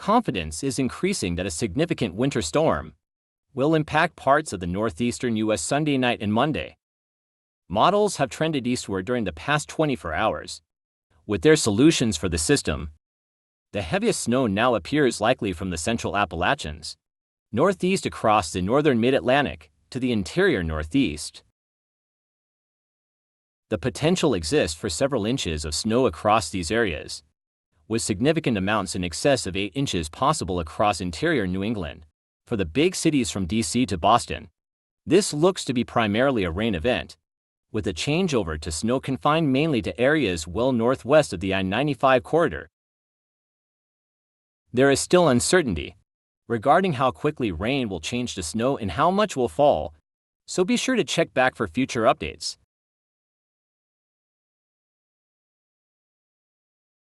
confidence is increasing that a significant winter storm will impact parts of the northeastern U.S. Sunday night and Monday. Models have trended eastward during the past 24 hours. With their solutions for the system, the heaviest snow now appears likely from the central Appalachians, northeast across the northern mid-Atlantic to the interior northeast. The potential exists for several inches of snow across these areas, with significant amounts in excess of 8 inches possible across interior New England. For the big cities from D.C. to Boston, this looks to be primarily a rain event, with a changeover to snow confined mainly to areas well northwest of the I-95 corridor. There is still uncertainty regarding how quickly rain will change to snow and how much will fall, so be sure to check back for future updates.